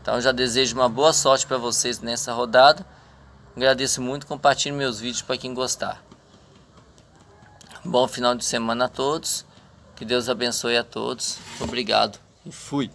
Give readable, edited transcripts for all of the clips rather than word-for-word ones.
Então já desejo uma boa sorte para vocês nessa rodada. Agradeço muito, compartilhe meus vídeos para quem gostar. Bom final de semana a todos. Que Deus abençoe a todos. Obrigado e fui.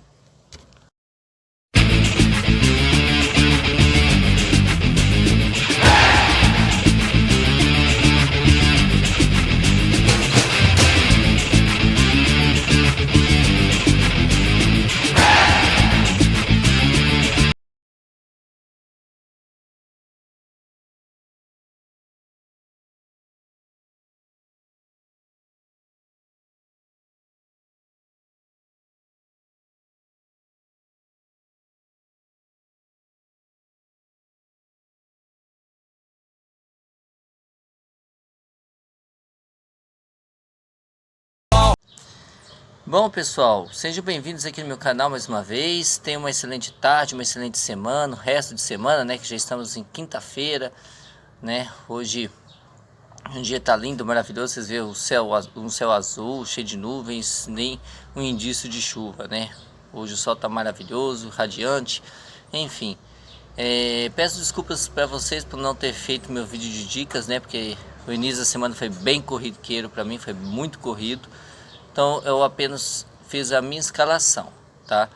Bom pessoal, sejam bem-vindos aqui no meu canal mais uma vez. Tenham uma excelente tarde, uma excelente semana, o resto de semana, né, que já estamos em quinta-feira, né? Hoje um dia tá lindo, maravilhoso, vocês veem um céu azul, cheio de nuvens, nem um indício de chuva, né? Hoje o sol tá maravilhoso, radiante, enfim. Peço desculpas para vocês por não ter feito meu vídeo de dicas, né? Porque o início da semana foi bem corriqueiro para mim, foi muito corrido. Então eu apenas fiz a minha escalação, tá?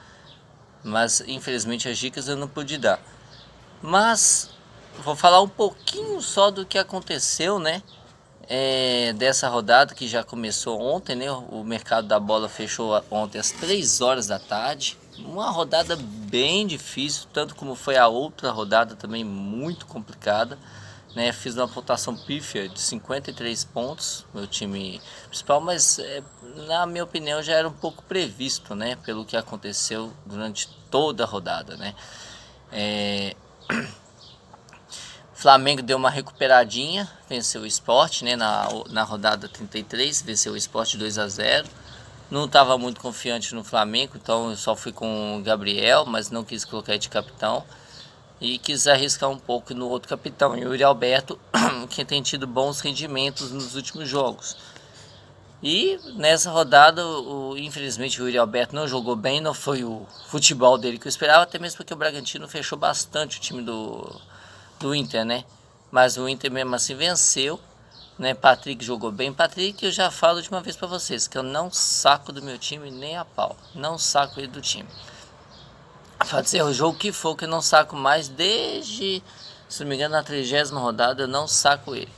Mas infelizmente as dicas eu não pude dar. Mas vou falar um pouquinho só do que aconteceu, né? Dessa rodada que já começou ontem, né? O mercado da bola fechou ontem às 3 horas da tarde. Uma rodada bem difícil, tanto como foi a outra rodada também muito complicada, né? Fiz uma pontuação pífia de 53 pontos, meu time principal, mas na minha opinião já era um pouco previsto, né? Pelo que aconteceu durante toda a rodada, né? Flamengo deu uma recuperadinha, venceu o Sport, né, na rodada 33, venceu o Sport 2-0. Não estava muito confiante no Flamengo, então eu só fui com o Gabriel, mas não quis colocar ele de capitão. E quis arriscar um pouco no outro capitão, e o Yuri Alberto, que tem tido bons rendimentos nos últimos jogos. E nessa rodada, infelizmente o Yuri Alberto não jogou bem, não foi o futebol dele que eu esperava, até mesmo porque o Bragantino fechou bastante o time do Inter, né? Mas o Inter mesmo assim venceu, né? Patrick jogou bem. Patrick, eu já falo de uma vez para vocês que eu não saco do meu time nem a pau, não saco ele do time. Pode ser o jogo que for que eu não saco mais desde, se não me engano, na 30ª rodada eu não saco ele.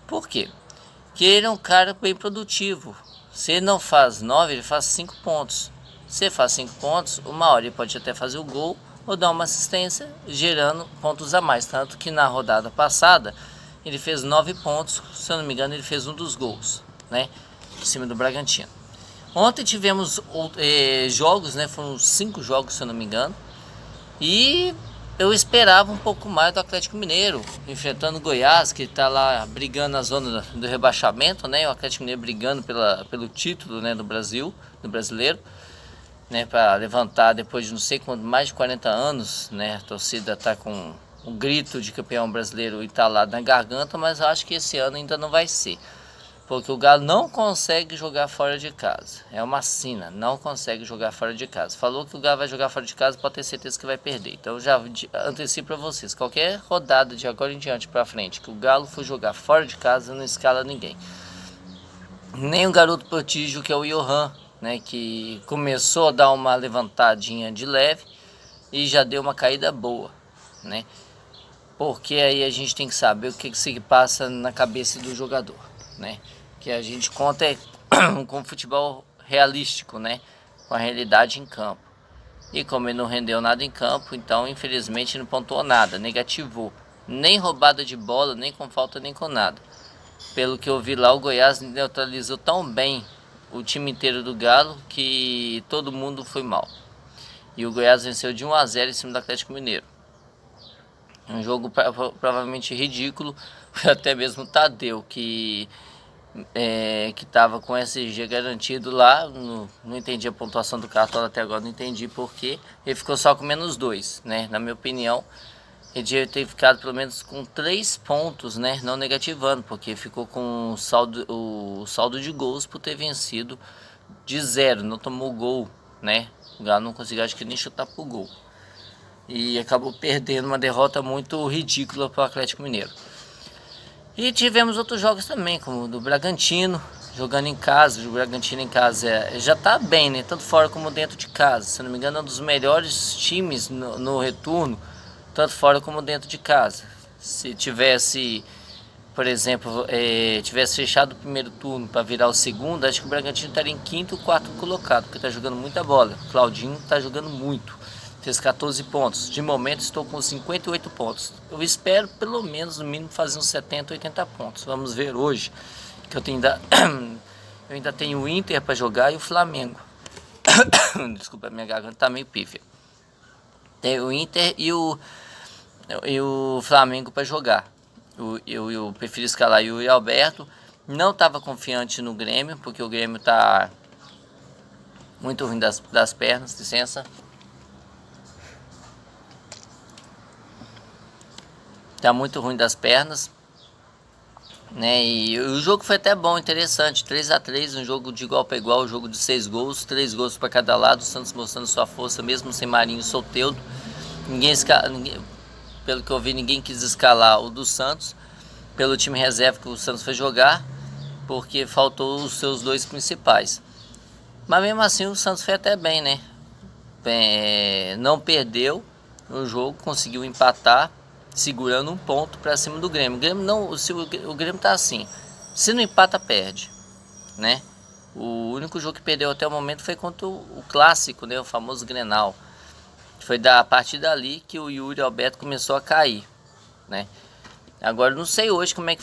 Por quê? Porque ele é um cara bem produtivo. Se ele não faz 9, ele faz 5 pontos. Se ele faz 5 pontos, uma hora ele pode até fazer o gol ou dar uma assistência, gerando pontos a mais. Tanto que na rodada passada ele fez 9 pontos, se eu não me engano ele fez um dos gols, né, em cima do Bragantino. Ontem tivemos jogos, né, foram 5 jogos se eu não me engano, e eu esperava um pouco mais do Atlético Mineiro, enfrentando o Goiás, que está lá brigando na zona do rebaixamento, né, o Atlético Mineiro brigando pelo título, né, do Brasil, do brasileiro, né, para levantar depois de não sei quanto, mais de 40 anos, né, a torcida está com um grito de campeão brasileiro entalado na garganta, mas eu acho que esse ano ainda não vai ser, porque o Galo não consegue jogar fora de casa, é uma sina, não consegue jogar fora de casa. Falou que o Galo vai jogar fora de casa, pode ter certeza que vai perder. Então eu já antecipo para vocês, qualquer rodada de agora em diante para frente que o Galo for jogar fora de casa, não escala ninguém, nem o garoto prodígio que é o Johan, né, que começou a dar uma levantadinha de leve e já deu uma caída boa, né? Porque aí a gente tem que saber o que se passa na cabeça do jogador, né? Que a gente conta com futebol realístico, né? Com a realidade em campo. E como ele não rendeu nada em campo, então infelizmente não pontuou nada, negativou. Nem roubada de bola, nem com falta, nem com nada. Pelo que eu vi lá, o Goiás neutralizou tão bem o time inteiro do Galo que todo mundo foi mal. E o Goiás venceu de 1-0 em cima do Atlético Mineiro. Um jogo provavelmente ridículo, até mesmo o Tadeu, que estava com SG garantido lá, não entendi a pontuação do cartão até agora, não entendi porque ele ficou só com -2, né? Na minha opinião, ele devia ter ficado pelo menos com 3 pontos, né? Não negativando, porque ficou com o saldo de gols por ter vencido de 0, não tomou gol, né? O Galo não conseguiu, acho que nem chutar pro gol. e acabou perdendo uma derrota muito ridícula para o Atlético Mineiro. E tivemos outros jogos também, como o do Bragantino, jogando em casa. O Bragantino em casa já tá bem, né? Tanto fora como dentro de casa. Se não me engano, é um dos melhores times no retorno, tanto fora como dentro de casa. Se tivesse, por exemplo, tivesse fechado o primeiro turno para virar o segundo, acho que o Bragantino estaria em quinto ou quarto colocado, porque tá jogando muita bola. O Claudinho tá jogando muito. Fez 14 pontos. De momento estou com 58 pontos. Eu espero pelo menos no mínimo fazer uns 70, 80 pontos. Vamos ver hoje, que eu ainda tenho o Inter para jogar e o Flamengo. Desculpa, minha garganta tá meio pífia. Tem o Inter e o Flamengo para jogar. Eu prefiro escalar o Yuri Alberto. Não estava confiante no Grêmio, porque o Grêmio tá muito ruim das pernas. Licença. Tá muito ruim das pernas, né? E o jogo foi até bom, interessante, 3-3, um jogo de igual para igual, um jogo de 6 gols, 3 gols para cada lado, o Santos mostrando sua força mesmo sem Marinho e Soteldo. Pelo que eu vi, ninguém quis escalar o do Santos pelo time reserva que o Santos foi jogar, porque faltou os seus dois principais. Mas mesmo assim o Santos foi até bem, né? Não perdeu o jogo, conseguiu empatar, segurando um ponto para cima do Grêmio. O Grêmio não, se o Grêmio tá assim, se não empata, perde, né? O único jogo que perdeu até o momento foi contra o clássico, né? O famoso Grenal. Foi da partir dali que o Yuri Alberto começou a cair, né? Agora não sei hoje como é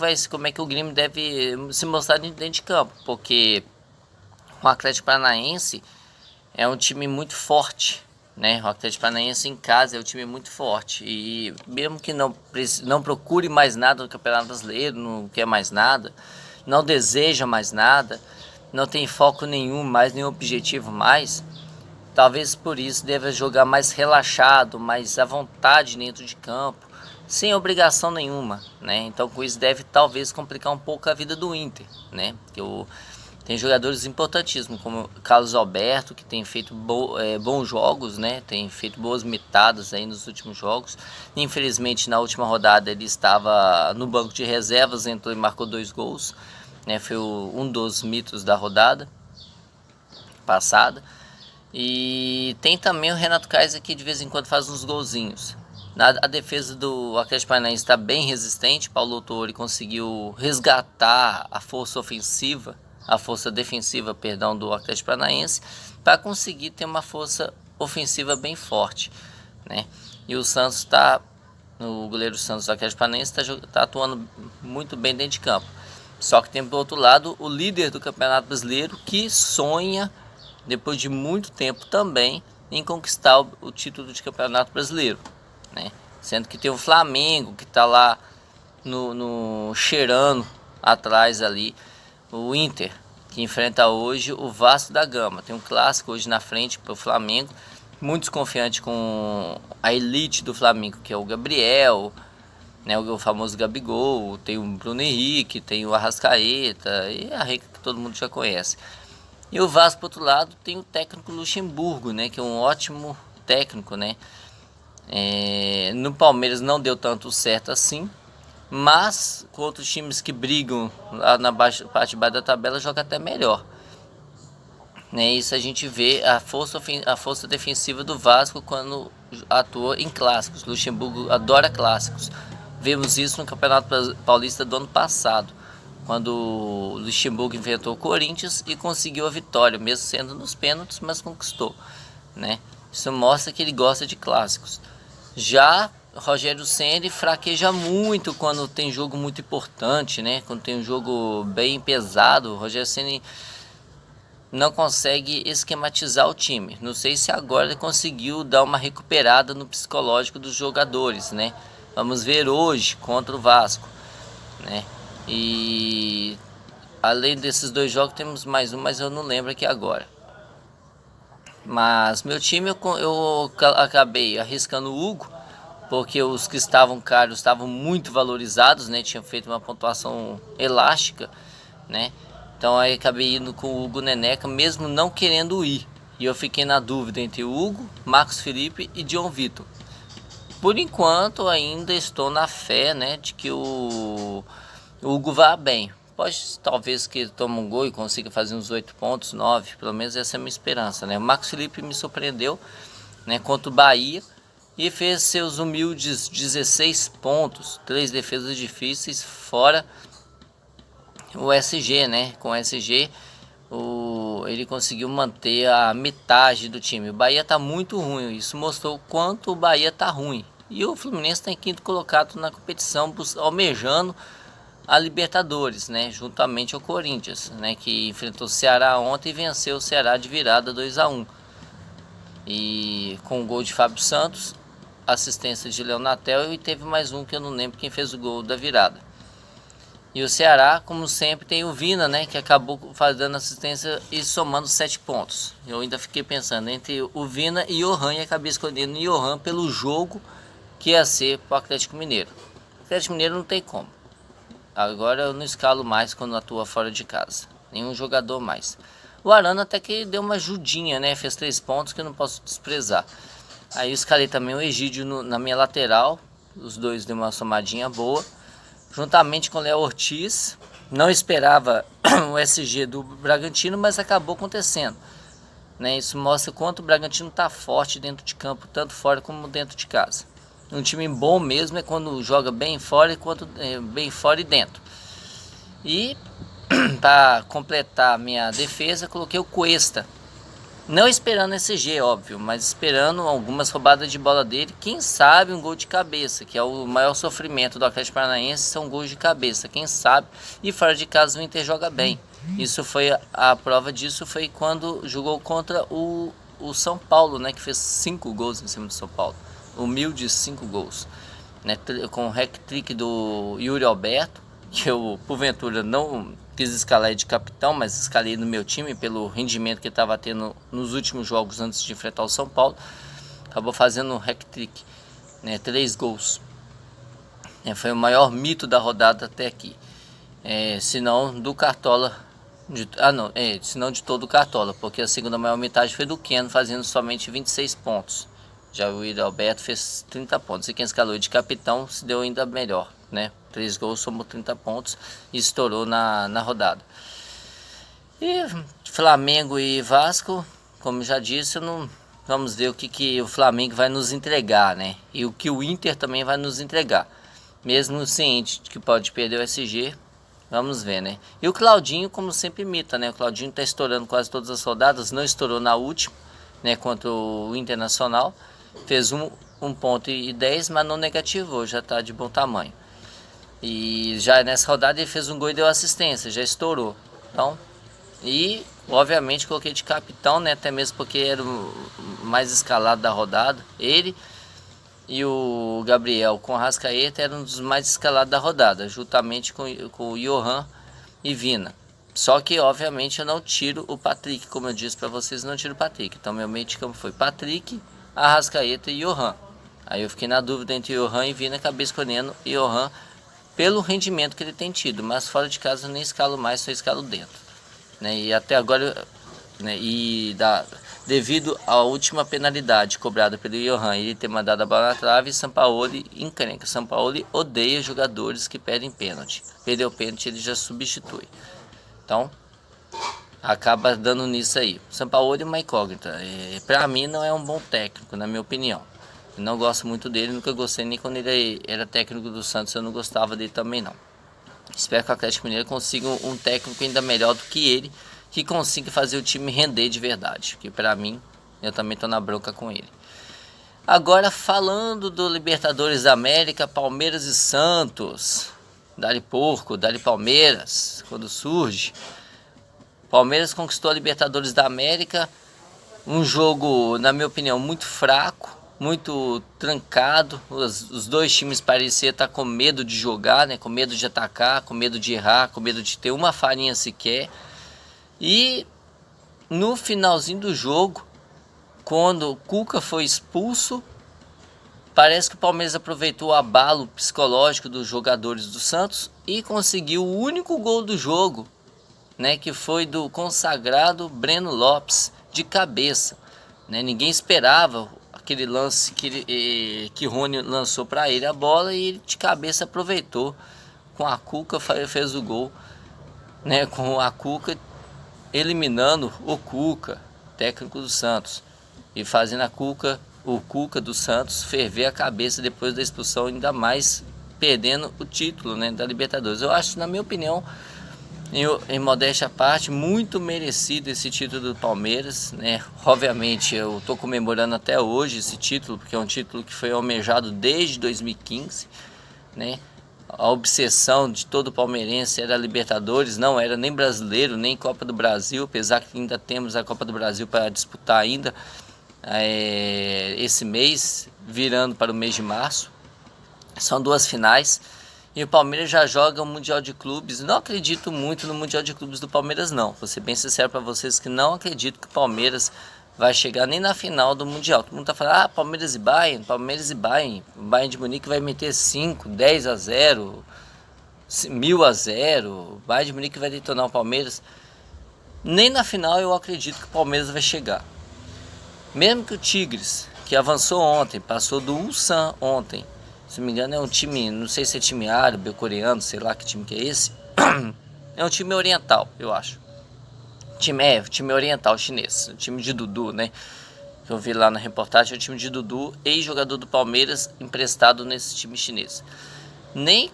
que o Grêmio deve se mostrar dentro de campo, porque o Atlético Paranaense é um time muito forte, né? O Atlético Paranaense em casa é um time muito forte. E mesmo que não procure mais nada no Campeonato Brasileiro, não quer mais nada, não deseja mais nada, não tem foco nenhum mais, nenhum objetivo mais, talvez por isso deva jogar mais relaxado, mais à vontade dentro de campo, sem obrigação nenhuma, né? Então com isso deve talvez complicar um pouco a vida do Inter, né? Porque tem jogadores importantíssimos, como Carlos Alberto, que tem feito bons jogos, né? Tem feito boas metadas aí nos últimos jogos. Infelizmente, na última rodada, ele estava no banco de reservas, entrou e marcou 2 gols, né? Foi um dos mitos da rodada passada. E tem também o Renato Kaiser, que de vez em quando faz uns golzinhos. A defesa do Atlético Paranaense está bem resistente. Paulo Autori conseguiu resgatar a força defensiva, perdão, do Atlético Paranaense, para conseguir ter uma força ofensiva bem forte, né? E o Santos o goleiro Santos do Atlético Paranaense está atuando muito bem dentro de campo. Só que tem do outro lado o líder do Campeonato Brasileiro, que sonha, depois de muito tempo também, em conquistar o título de Campeonato Brasileiro, né? Sendo que tem o Flamengo, que está lá no cheirando atrás ali, o Inter, que enfrenta hoje o Vasco da Gama. Tem um clássico hoje na frente para o Flamengo, muito desconfiante com a elite do Flamengo, que é o Gabriel, né, o famoso Gabigol, tem o Bruno Henrique, tem o Arrascaeta e a regra que todo mundo já conhece. E o Vasco, por outro lado, tem o técnico Luxemburgo, né, que é um ótimo técnico, né? No Palmeiras não deu tanto certo assim, mas com outros times que brigam lá na parte de baixo da tabela, joga até melhor, né? Isso a gente vê a força defensiva do Vasco quando atua em clássicos. Luxemburgo adora clássicos. Vemos isso no Campeonato Paulista do ano passado, quando o Luxemburgo enfrentou o Corinthians e conseguiu a vitória, mesmo sendo nos pênaltis, mas conquistou, né? Isso mostra que ele gosta de clássicos. Já Rogério Ceni fraqueja muito quando tem jogo muito importante, né? Quando tem um jogo bem pesado, o Rogério Ceni não consegue esquematizar o time. Não sei se agora ele conseguiu dar uma recuperada no psicológico dos jogadores, né? Vamos ver hoje contra o Vasco, né? E além desses 2 jogos temos mais um, mas eu não lembro aqui agora. Mas meu time eu acabei arriscando o Hugo, porque os que estavam caros estavam muito valorizados, né? Tinha feito uma pontuação elástica, né? Então aí acabei indo com o Hugo Neneca, mesmo não querendo ir. E eu fiquei na dúvida entre o Hugo, Marcos Felipe e John Vitor. por enquanto ainda estou na fé, né, de que o Hugo vá bem. Pode, talvez, que ele tome um gol e consiga fazer uns 8 pontos, 9, pelo menos essa é a minha esperança, né. O Marcos Felipe me surpreendeu, né, contra o Bahia, e fez seus humildes 16 pontos, 3 defesas difíceis, fora o SG, né. Com o SG, ele conseguiu manter a metade do time. O Bahia tá muito ruim, isso mostrou o quanto o Bahia tá ruim. E o Fluminense está em quinto colocado na competição, almejando a Libertadores, né, juntamente ao Corinthians, né, que enfrentou o Ceará ontem e venceu o Ceará de virada 2-1. E com o gol de Fábio Santos, assistência de Leonatel, e teve mais um que eu não lembro quem fez o gol da virada. E o Ceará, como sempre, tem o Vina, né, que acabou fazendo assistência e somando 7 pontos. Eu ainda fiquei pensando entre o Vina e o Johan, e acabei escolhendo o Johan pelo jogo que ia ser para o Atlético Mineiro. O Atlético Mineiro não tem como. Agora eu não escalo mais quando atua fora de casa. Nenhum jogador mais. O Arana até que deu uma ajudinha, né? Fez 3 pontos que eu não posso desprezar. Aí eu escalei também o Egídio na minha lateral. Os dois deu uma somadinha boa. Juntamente com o Léo Ortiz. Não esperava o SG do Bragantino, mas acabou acontecendo, né? Isso mostra quanto o Bragantino está forte dentro de campo, tanto fora como dentro de casa. Um time bom mesmo é quando joga bem fora e bem fora e dentro. E para completar a minha defesa, coloquei o Cuesta. Não esperando SG, óbvio, mas esperando algumas roubadas de bola dele. Quem sabe um gol de cabeça, que é o maior sofrimento do Atlético Paranaense, são gols de cabeça. Quem sabe? E fora de casa o Inter joga bem. Isso foi a prova disso foi quando jogou contra o São Paulo, né, que fez 5 gols em cima do São Paulo. Humildes 5 gols, né, com o hat-trick do Yuri Alberto, que eu porventura não quis escalar de capitão, mas escalei no meu time pelo rendimento que estava tendo nos últimos jogos antes de enfrentar o São Paulo. Acabou fazendo um hat-trick, né, 3 gols. Foi o maior mito da rodada até aqui, se não do Cartola, se não de todo o Cartola, porque a segunda maior metade foi do Keno, fazendo somente 26 pontos. Já o Yuri Alberto fez 30 pontos. E quem escalou de capitão se deu ainda melhor, né? 3 gols, somou 30 pontos e estourou na rodada. E Flamengo e Vasco, como já disse, vamos ver o que o Flamengo vai nos entregar, né? E o que o Inter também vai nos entregar. Mesmo ciente de que pode perder o SG, vamos ver, né? E o Claudinho, como sempre, imita, né? O Claudinho tá estourando quase todas as rodadas, não estourou na última, né? Contra o Internacional. Fez 1 ponto e 10, mas não negativou, já está de bom tamanho. E já nessa rodada ele fez um gol e deu assistência, já estourou. Então, e obviamente coloquei de capitão, né? Até mesmo porque era o mais escalado da rodada. Ele e o Gabriel com o Arrascaeta eram um dos mais escalados da rodada, juntamente com o Johan e Vina. Só que obviamente eu não tiro o Patrick, como eu disse para vocês, não tiro o Patrick. Então meu meio de campo foi Patrick, Arrascaeta e Johan. Aí eu fiquei na dúvida entre Johan e Vina, acabei escolhendo Johan pelo rendimento que ele tem tido, mas fora de casa eu nem escalo mais, só escalo dentro, né? E até agora, né, devido à última penalidade cobrada pelo Johan, ele ter mandado a bola na trave, Sampaoli encrenca. Sampaoli odeia jogadores que pedem pênalti. Perdeu o pênalti, ele já substitui. Então, acaba dando nisso aí. Sampaoli é uma incógnita. Pra mim não é um bom técnico, na minha opinião. Eu não gosto muito dele, nunca gostei, nem quando ele era técnico do Santos eu não gostava dele também não. Espero que o Atlético Mineiro consiga um técnico ainda melhor do que ele, que consiga fazer o time render de verdade. Que pra mim, eu também tô na bronca com ele. Agora falando do Libertadores da América, Palmeiras e Santos. Dali porco, dali Palmeiras, quando surge. Palmeiras conquistou a Libertadores da América. Um jogo, na minha opinião, muito fraco, muito trancado. Os dois times pareciam estar com medo de jogar, né? Com medo de atacar, com medo de errar, com medo de ter uma farinha sequer. E no finalzinho do jogo, quando o Cuca foi expulso, parece que o Palmeiras aproveitou o abalo psicológico dos jogadores do Santos e conseguiu o único gol do jogo, né, que foi do consagrado Breno Lopes de cabeça, né? Ninguém esperava aquele lance que Rony lançou para ele a bola e ele de cabeça aproveitou. Com a Cuca fez o gol, né? Com a Cuca eliminando o Cuca, técnico do Santos, e fazendo o Cuca do Santos ferver a cabeça depois da expulsão, ainda mais perdendo o título, né, da Libertadores. Eu acho, na minha opinião, em modéstia à parte, muito merecido esse título do Palmeiras, né? Obviamente eu estou comemorando até hoje esse título, porque é um título que foi almejado desde 2015, né? A obsessão de todo palmeirense era a Libertadores, não era nem brasileiro, nem Copa do Brasil, apesar que ainda temos a Copa do Brasil para disputar ainda esse mês, virando para o mês de março. São 2 finais e o Palmeiras já joga o Mundial de Clubes. Não acredito muito no Mundial de Clubes do Palmeiras, não. Vou ser bem sincero para vocês que não acredito que o Palmeiras vai chegar nem na final do Mundial. Todo mundo tá falando, Palmeiras e Bayern, Palmeiras e Bayern. O Bayern de Munique vai meter 5, 10-0, 1000-0. O Bayern de Munique vai detonar o Palmeiras. Nem na final eu acredito que o Palmeiras vai chegar. Mesmo que o Tigres, que avançou ontem, passou do Ulsan ontem. Se não me engano é um time, não sei se é time árabe ou coreano, sei lá que time que é esse. É um time oriental, eu acho. Time oriental chinês, o time de Dudu, né? Que eu vi lá na reportagem, é o time de Dudu, ex-jogador do Palmeiras, emprestado nesse time chinês. Nem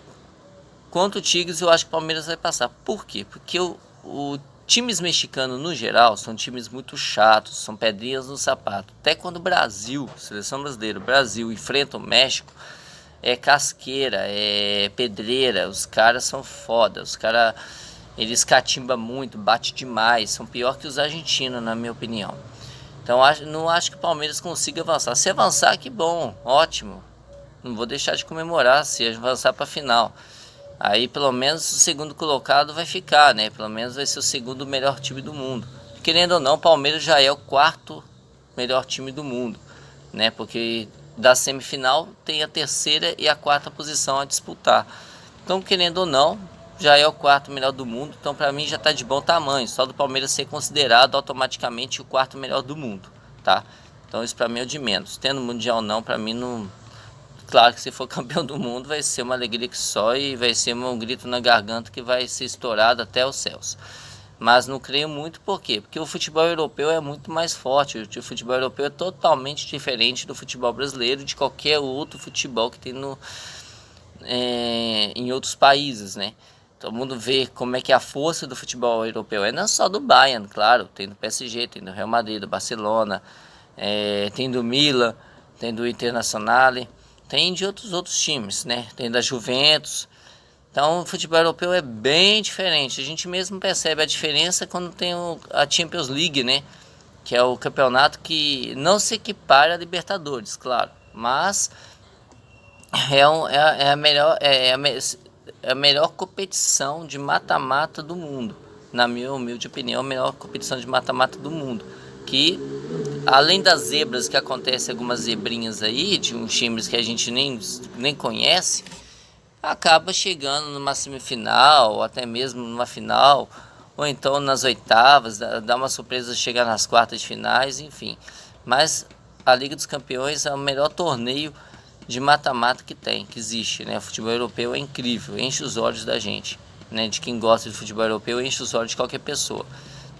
contra o Tigres eu acho que o Palmeiras vai passar. Por quê? Porque o times mexicanos no geral são times muito chatos, são pedrinhas no sapato. Até quando o Brasil, seleção brasileira, o Brasil enfrenta o México, é casqueira, é pedreira, os caras são foda, os caras, eles catimbam muito, bate demais, são pior que os argentinos, na minha opinião. Então não acho que o Palmeiras consiga avançar. Se avançar, que bom, ótimo. Não vou deixar de comemorar se avançar para a final. Aí pelo menos o segundo colocado vai ficar, né? Pelo menos vai ser o segundo melhor time do mundo. Querendo ou não, o Palmeiras já é o 4º melhor time do mundo, né? Porque da semifinal tem a 3ª e a 4ª posição a disputar. Então, querendo ou não, já é o 4º melhor do mundo. Então, para mim já está de bom tamanho. Só do Palmeiras ser considerado automaticamente o 4º melhor do mundo, tá? Então, isso para mim é o de menos. Tendo mundial não, para mim não. Claro que se for campeão do mundo vai ser uma alegria que só e vai ser um grito na garganta que vai ser estourado até os céus. Mas não creio muito, por quê? Porque o futebol europeu é muito mais forte. O futebol europeu é totalmente diferente do futebol brasileiro, de qualquer outro futebol que tem em outros países, né? Todo mundo vê como é que é a força do futebol europeu. É não só do Bayern, claro, tem do PSG, tem do Real Madrid, do Barcelona, tem do Milan, tem do Internazionale, tem de outros times, né? Tem da Juventus. Então o futebol europeu é bem diferente. A gente mesmo percebe a diferença quando tem a Champions League, né? Que é o campeonato que não se equipara a Libertadores, claro. Mas é a melhor competição de mata-mata do mundo. Na minha humilde opinião, a melhor competição de mata-mata do mundo. Que além das zebras que acontecem, algumas zebrinhas aí, de uns times que a gente nem conhece, acaba chegando numa semifinal, ou até mesmo numa final, ou então nas oitavas, dá uma surpresa chegar nas quartas de finais, enfim. Mas a Liga dos Campeões é o melhor torneio de mata-mata que existe, né? O futebol europeu é incrível, enche os olhos da gente, né? De quem gosta de futebol europeu, enche os olhos de qualquer pessoa.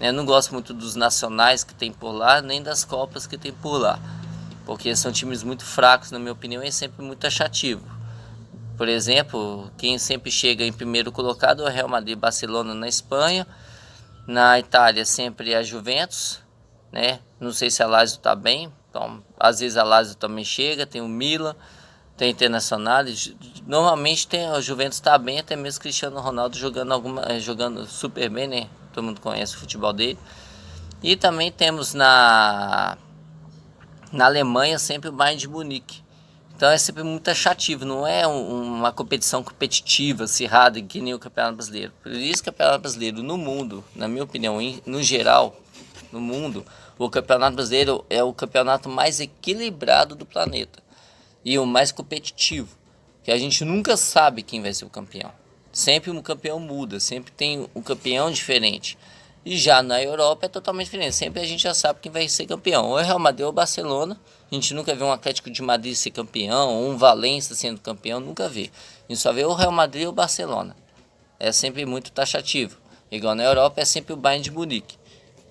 Eu não gosto muito dos nacionais que tem por lá, nem das Copas que tem por lá, porque são times muito fracos, na minha opinião, e é sempre muito taxativo. Por exemplo, quem sempre chega em primeiro colocado é o Real Madrid, Barcelona na Espanha. Na Itália sempre é a Juventus, né? Não sei se a Lazio está bem, então às vezes a Lazio também chega, tem o Milan, tem o Internacional. Normalmente tem a Juventus está bem, até mesmo Cristiano Ronaldo jogando super bem, né? Todo mundo conhece o futebol dele. E também temos na Alemanha sempre o Bayern de Munique. Então é sempre muito taxativo, não é uma competição competitiva, acirrada, que nem o Campeonato Brasileiro. Por isso que o Campeonato Brasileiro no mundo, na minha opinião, no geral, no mundo, o Campeonato Brasileiro é o campeonato mais equilibrado do planeta. E o mais competitivo, que a gente nunca sabe quem vai ser o campeão. Sempre um campeão muda, sempre tem um campeão diferente. E já na Europa é totalmente diferente. Sempre a gente já sabe quem vai ser campeão. Ou é Real Madrid ou Barcelona. A gente nunca vê um Atlético de Madrid ser campeão, ou um Valência sendo campeão, nunca vê. A gente só vê o Real Madrid ou o Barcelona. É sempre muito taxativo. Igual na Europa é sempre o Bayern de Munique,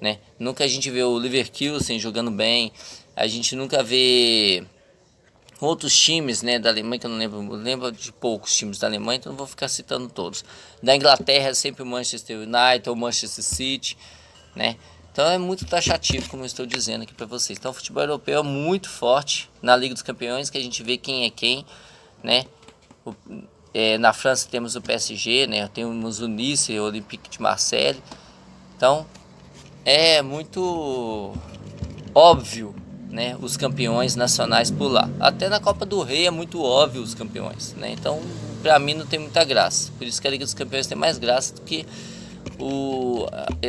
né? Nunca a gente vê o Leverkusen jogando bem. A gente nunca vê outros times, né, da Alemanha, que eu não lembro, eu lembro de poucos times da Alemanha, então não vou ficar citando todos. Da Inglaterra é sempre o Manchester United ou Manchester City, né? Então é muito taxativo, como eu estou dizendo aqui para vocês. Então o futebol europeu é muito forte na Liga dos Campeões, que a gente vê quem é quem, né? Na França temos o PSG, né? Temos o Nice, o Olympique de Marseille. Então é muito óbvio, né, os campeões nacionais por lá. Até na Copa do Rei é muito óbvio os campeões, né? Então, para mim não tem muita graça. Por isso que a Liga dos Campeões tem mais graça do que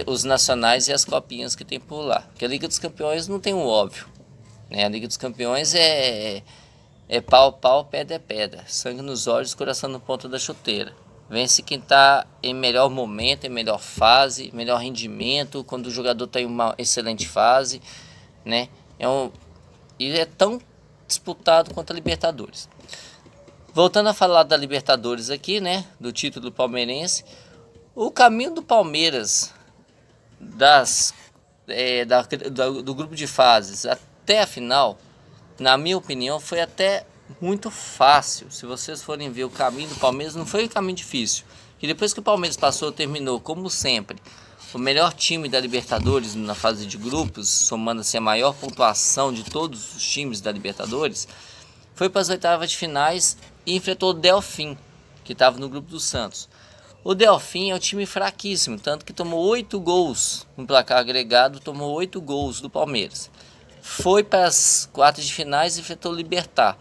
os nacionais e as copinhas que tem por lá. Porque a Liga dos Campeões não tem um óbvio, né? A Liga dos Campeões é pau, pau, pedra é pedra. Sangue nos olhos, coração no ponto da chuteira. Vence quem está em melhor momento, em melhor fase, melhor rendimento, quando o jogador está em uma excelente fase, né? E é tão disputado quanto a Libertadores. Voltando a falar da Libertadores aqui, né? Do título palmeirense. O caminho do Palmeiras do grupo de fases até a final, na minha opinião, foi até muito fácil. Se vocês forem ver o caminho do Palmeiras, não foi um caminho difícil. E depois que o Palmeiras passou, terminou, como sempre, o melhor time da Libertadores na fase de grupos, somando-se a maior pontuação de todos os times da Libertadores, foi para as oitavas de finais e enfrentou o Delfim, que estava no grupo do Santos. O Delfim é um time fraquíssimo, tanto que tomou 8 gols no placar agregado, tomou 8 gols do Palmeiras. Foi para as quartas de finais e enfrentou o Libertad.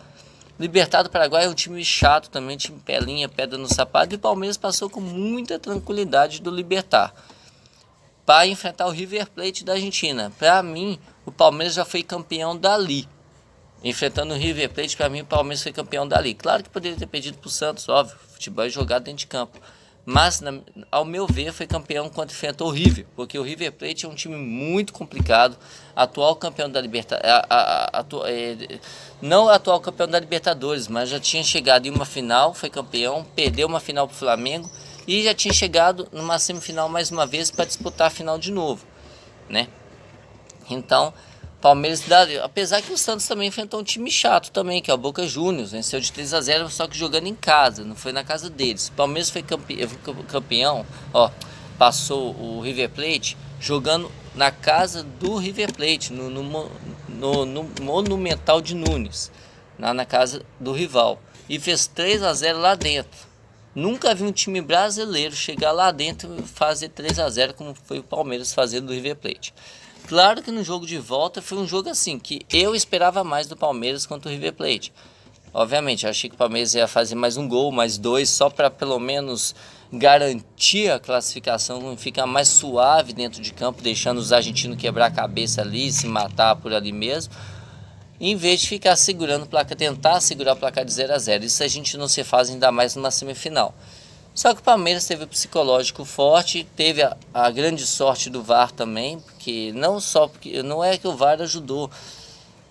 Libertad do Paraguai é um time chato também, time pelinha, pedra no sapato, e o Palmeiras passou com muita tranquilidade do Libertad para enfrentar o River Plate da Argentina. Para mim, o Palmeiras já foi campeão dali. Enfrentando o River Plate, para mim, o Palmeiras foi campeão dali. Claro que poderia ter perdido para o Santos, óbvio. Futebol é jogado dentro de campo. Mas, ao meu ver, foi campeão quando enfrentou o River. Porque o River Plate é um time muito complicado. Atual campeão da Libertadores. Não atual campeão da Libertadores, mas já tinha chegado em uma final, foi campeão. Perdeu uma final para o Flamengo. E já tinha chegado numa semifinal mais uma vez para disputar a final de novo, né? Então, Palmeiras, apesar que o Santos também enfrentou um time chato também, que é o Boca Juniors, venceu de 3-0, só que jogando em casa, não foi na casa deles. Palmeiras foi campeão, ó, passou o River Plate jogando na casa do River Plate, no Monumental de Nunes, na casa do rival, e fez 3-0 lá dentro. Nunca vi um time brasileiro chegar lá dentro e fazer 3-0 como foi o Palmeiras fazendo do River Plate. Claro que no jogo de volta foi um jogo assim, que eu esperava mais do Palmeiras contra o River Plate. Obviamente, eu achei que o Palmeiras ia fazer mais um gol, mais dois, só para pelo menos garantir a classificação e ficar mais suave dentro de campo, deixando os argentinos quebrar a cabeça ali, se matar por ali mesmo, em vez de ficar segurando o placar, tentar segurar o placar de 0-0. Isso a gente não se faz ainda mais numa semifinal. Só que o Palmeiras teve o psicológico forte, teve a grande sorte do VAR também, porque não é que o VAR ajudou,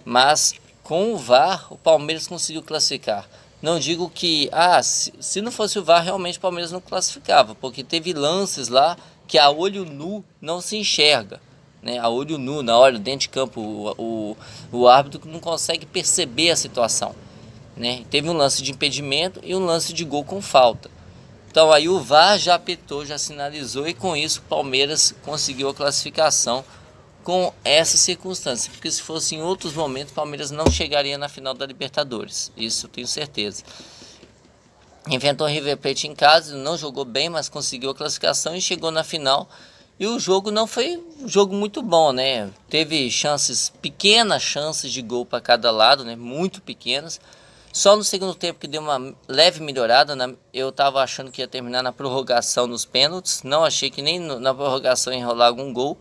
mas com o VAR o Palmeiras conseguiu classificar. Não digo que, se não fosse o VAR realmente o Palmeiras não classificava, porque teve lances lá que a olho nu não se enxerga, né? A olho nu, na hora, dentro de campo, o árbitro não consegue perceber a situação, né? Teve um lance de impedimento e um lance de gol com falta. Então aí o VAR já apitou, já sinalizou, e com isso o Palmeiras conseguiu a classificação com essa circunstância. Porque se fosse em outros momentos, o Palmeiras não chegaria na final da Libertadores. Isso eu tenho certeza. Inventou o River Plate em casa, não jogou bem, mas conseguiu a classificação e chegou na final. E o jogo não foi um jogo muito bom, né? Teve pequenas chances de gol para cada lado, né? Muito pequenas. Só no segundo tempo que deu uma leve melhorada, eu estava achando que ia terminar na prorrogação nos pênaltis. Não achei que nem na prorrogação ia rolar algum gol.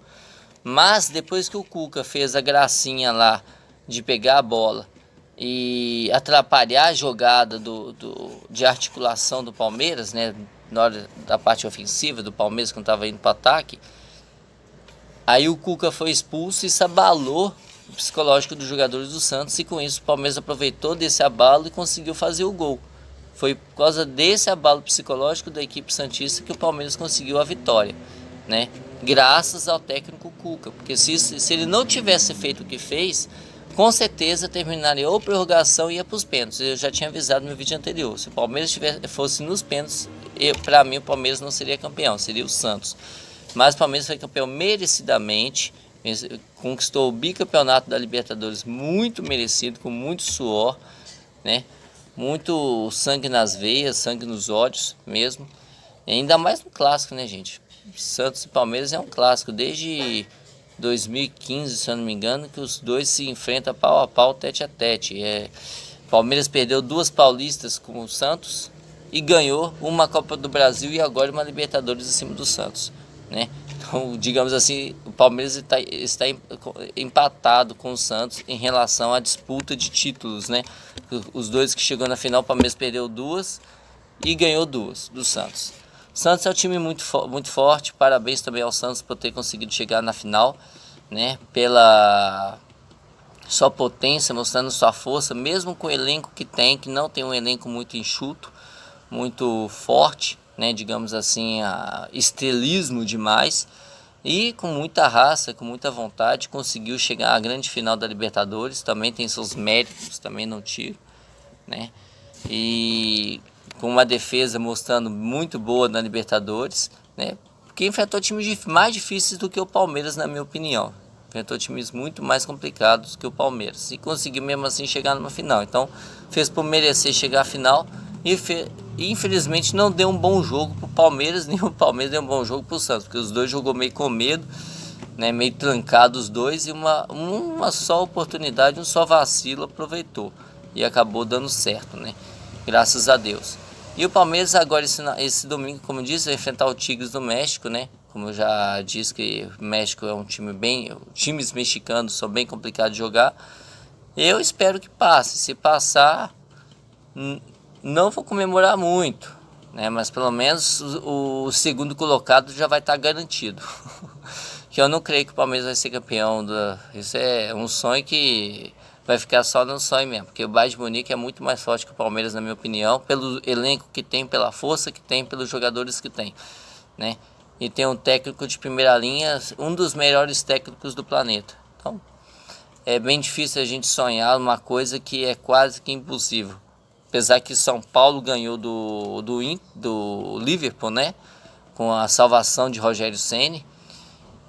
Mas depois que o Cuca fez a gracinha lá de pegar a bola e atrapalhar a jogada de articulação do Palmeiras, né? Na hora da parte ofensiva do Palmeiras, quando estava indo para o ataque, Aí o Cuca foi expulso e isso abalou o psicológico dos jogadores do Santos, e com isso o Palmeiras aproveitou desse abalo e conseguiu fazer o gol. Foi por causa desse abalo psicológico da equipe santista que o Palmeiras conseguiu a vitória, né? Graças ao técnico Cuca, porque se ele não tivesse feito o que fez, com certeza terminaria ou prorrogação e ia para os pênaltis. Eu já tinha avisado no meu vídeo anterior, se o Palmeiras fosse nos pênaltis, para mim o Palmeiras não seria campeão, seria o Santos. Mas o Palmeiras foi campeão merecidamente, conquistou o bicampeonato da Libertadores muito merecido, com muito suor, né? Muito sangue nas veias, sangue nos olhos mesmo. E ainda mais no clássico, né, gente? Santos e Palmeiras é um clássico desde 2015, se eu não me engano, que os dois se enfrentam pau a pau, tete a tete. Palmeiras perdeu 2 paulistas com o Santos e ganhou uma Copa do Brasil e agora uma Libertadores em cima do Santos, né? Então, digamos assim, o Palmeiras está empatado com o Santos em relação à disputa de títulos, né? Os dois que chegou na final, o Palmeiras perdeu 2 e ganhou 2 do Santos. O Santos é um time muito forte, parabéns também ao Santos por ter conseguido chegar na final, né? Pela sua potência, mostrando sua força, mesmo com o elenco que tem, que não tem um elenco muito enxuto, muito forte, né, digamos assim, estelismo demais, e com muita raça, com muita vontade, conseguiu chegar à grande final da Libertadores. Também tem seus méritos, também não tiro, né, e com uma defesa mostrando muito boa na Libertadores, né, porque enfrentou times mais difíceis do que o Palmeiras, na minha opinião. Enfrentou times muito mais complicados que o Palmeiras e conseguiu mesmo assim chegar numa final. Então fez por merecer chegar à final e infelizmente não deu um bom jogo para o Palmeiras, nem o Palmeiras deu um bom jogo para o Santos, porque os dois jogou meio com medo, né, meio trancado os dois, e uma só oportunidade, um só vacilo aproveitou e acabou dando certo, né, graças a Deus. E o Palmeiras agora esse domingo, como eu disse, vai enfrentar o Tigres do México, né? Como eu já disse que o México é um time times mexicanos são bem complicados de jogar. Eu espero que passe. Se passar, não vou comemorar muito, né? Mas pelo menos o segundo colocado já vai estar garantido. Que eu não creio que o Palmeiras vai ser campeão. Isso é um sonho que vai ficar só no sonho mesmo, porque o Bayern de Munique é muito mais forte que o Palmeiras, na minha opinião, pelo elenco que tem, pela força que tem, pelos jogadores que tem, né? E tem um técnico de primeira linha, um dos melhores técnicos do planeta. Então, é bem difícil a gente sonhar uma coisa que é quase que impossível. Apesar que São Paulo ganhou do Liverpool, né? Com a salvação de Rogério Ceni,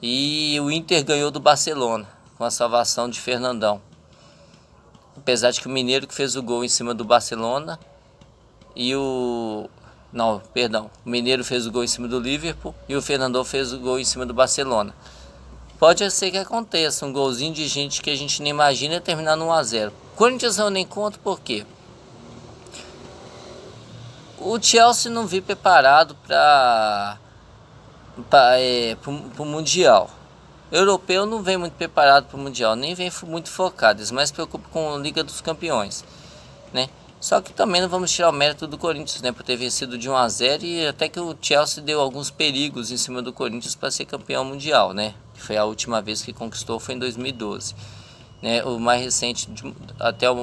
e o Inter ganhou do Barcelona com a salvação de Fernandão. Apesar de que o Mineiro que fez o gol em cima do Barcelona o Mineiro fez o gol em cima do Liverpool e o Fernandão fez o gol em cima do Barcelona. Pode ser que aconteça um golzinho de gente que a gente nem imagina terminar no 1-0. Corinthians eu nem conto por quê? O Chelsea não veio preparado para o Mundial. O europeu não vem muito preparado para o Mundial, nem vem muito focado. Eles mais se preocupam com a Liga dos Campeões, né? Só que também não vamos tirar o mérito do Corinthians, né, por ter vencido de 1-0, e até que o Chelsea deu alguns perigos em cima do Corinthians para ser campeão mundial, né? Que foi a última vez que conquistou, foi em 2012, né? O mais recente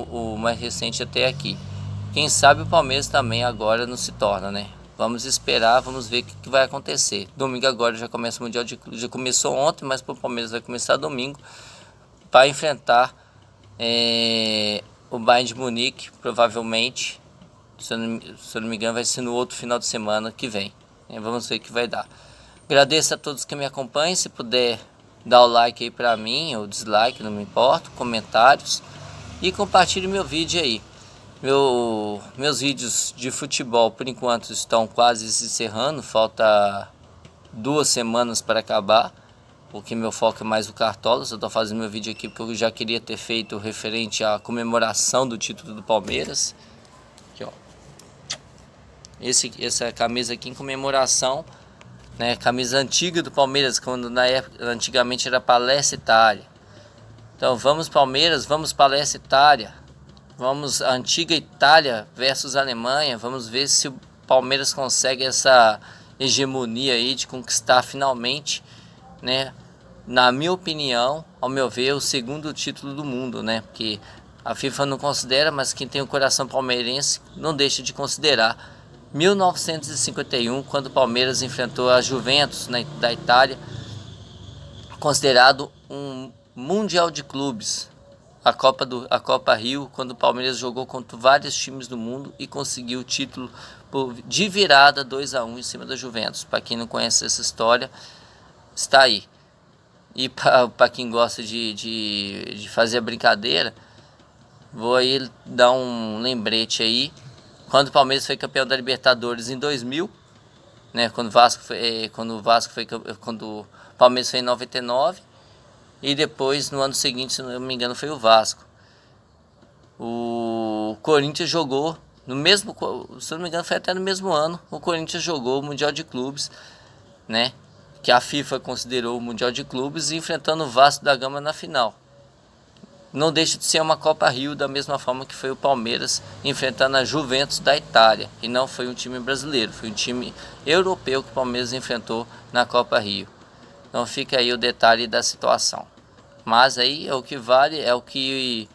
o mais recente até aqui. Quem sabe o Palmeiras também agora não se torna, né? Vamos esperar, vamos ver o que vai acontecer. Domingo agora já começa o Mundial já começou ontem, mas para o Palmeiras vai começar domingo para enfrentar o Bayern de Munique, provavelmente, se eu não me engano, vai ser no outro final de semana que vem. Vamos ver o que vai dar. Agradeço a todos que me acompanham. Se puder dar o like aí para mim, ou dislike, não me importa, comentários, e compartilhe meu vídeo aí. Meus vídeos de futebol por enquanto estão quase se encerrando, falta 2 semanas para acabar, porque meu foco é mais o Cartolas. Eu estou fazendo meu vídeo aqui porque eu já queria ter feito referente à comemoração do título do Palmeiras. Aqui, ó. Essa camisa aqui em comemoração, né? Camisa antiga do Palmeiras, quando antigamente era Palestra Itália. Então vamos Palmeiras, vamos Palestra Itália. Vamos a antiga Itália versus Alemanha. Vamos ver se o Palmeiras consegue essa hegemonia aí de conquistar finalmente, né, na minha opinião, ao meu ver, o segundo título do mundo, né? Porque a FIFA não considera, mas quem tem o coração palmeirense não deixa de considerar. 1951, quando o Palmeiras enfrentou a Juventus, né, da Itália, considerado um mundial de clubes. A Copa Rio, quando o Palmeiras jogou contra vários times do mundo e conseguiu o título de virada 2-1 em cima da Juventus. Para quem não conhece essa história, está aí. E para quem gosta de fazer a brincadeira, vou aí dar um lembrete aí. Quando o Palmeiras foi campeão da Libertadores em 2000, né, quando o Palmeiras foi em 99, e depois no ano seguinte, se não me engano, foi o Vasco. O Corinthians jogou no mesmo, se não me engano, foi até no mesmo ano, o Corinthians jogou o Mundial de Clubes, né, que a FIFA considerou o Mundial de Clubes, enfrentando o Vasco da Gama na final. Não deixa de ser uma Copa Rio, da mesma forma que foi o Palmeiras enfrentando a Juventus da Itália. E não foi um time brasileiro, foi um time europeu que o Palmeiras enfrentou na Copa Rio. Então fica aí o detalhe da situação. Mas aí é o que vale, é o que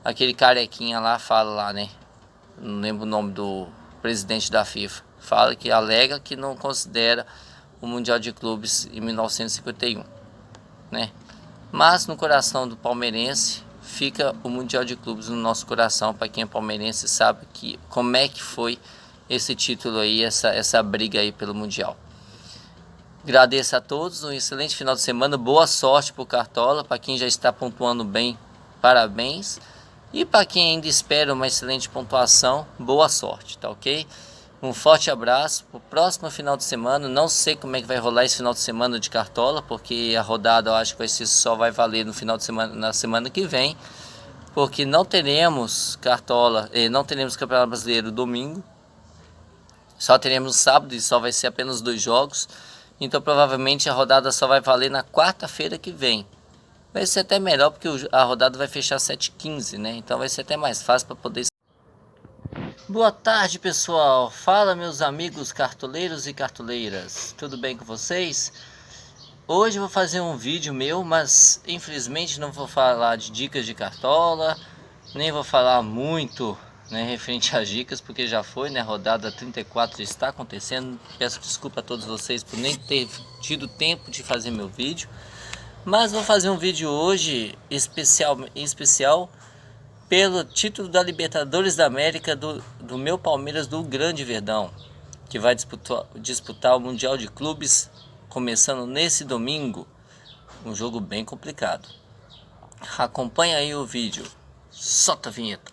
aquele carequinha lá fala lá, né? Não lembro o nome do presidente da FIFA. Fala que alega que não considera o Mundial de Clubes em 1951, né? Mas no coração do palmeirense fica o Mundial de Clubes no nosso coração. Para quem é palmeirense sabe como é que foi esse título aí, essa briga aí pelo Mundial. Agradeço a todos, um excelente final de semana, boa sorte para o Cartola, para quem já está pontuando bem, parabéns. E para quem ainda espera uma excelente pontuação, boa sorte, tá ok? Um forte abraço, pro próximo final de semana, não sei como é que vai rolar esse final de semana de Cartola, porque a rodada eu acho que só vai valer no final de semana, na semana que vem, porque não teremos Cartola, não teremos Campeonato Brasileiro domingo, só teremos sábado e só vai ser apenas 2 jogos, então provavelmente a rodada só vai valer na quarta-feira que vem. Vai ser até melhor porque a rodada vai fechar 7h15, né? Então vai ser até mais fácil para poder... Boa tarde, pessoal. Fala, meus amigos cartoleiros e cartoleiras. Tudo bem com vocês? Hoje eu vou fazer um vídeo meu, mas infelizmente não vou falar de dicas de cartola, nem vou falar muito, né, referente às dicas, porque já foi, né? A rodada 34 está acontecendo. Peço desculpa a todos vocês por nem ter tido tempo de fazer meu vídeo. Mas vou fazer um vídeo hoje especial pelo título da Libertadores da América do meu Palmeiras do Grande Verdão, que vai disputar o Mundial de Clubes começando nesse domingo. Um jogo bem complicado. Acompanha aí o vídeo. Solta a vinheta.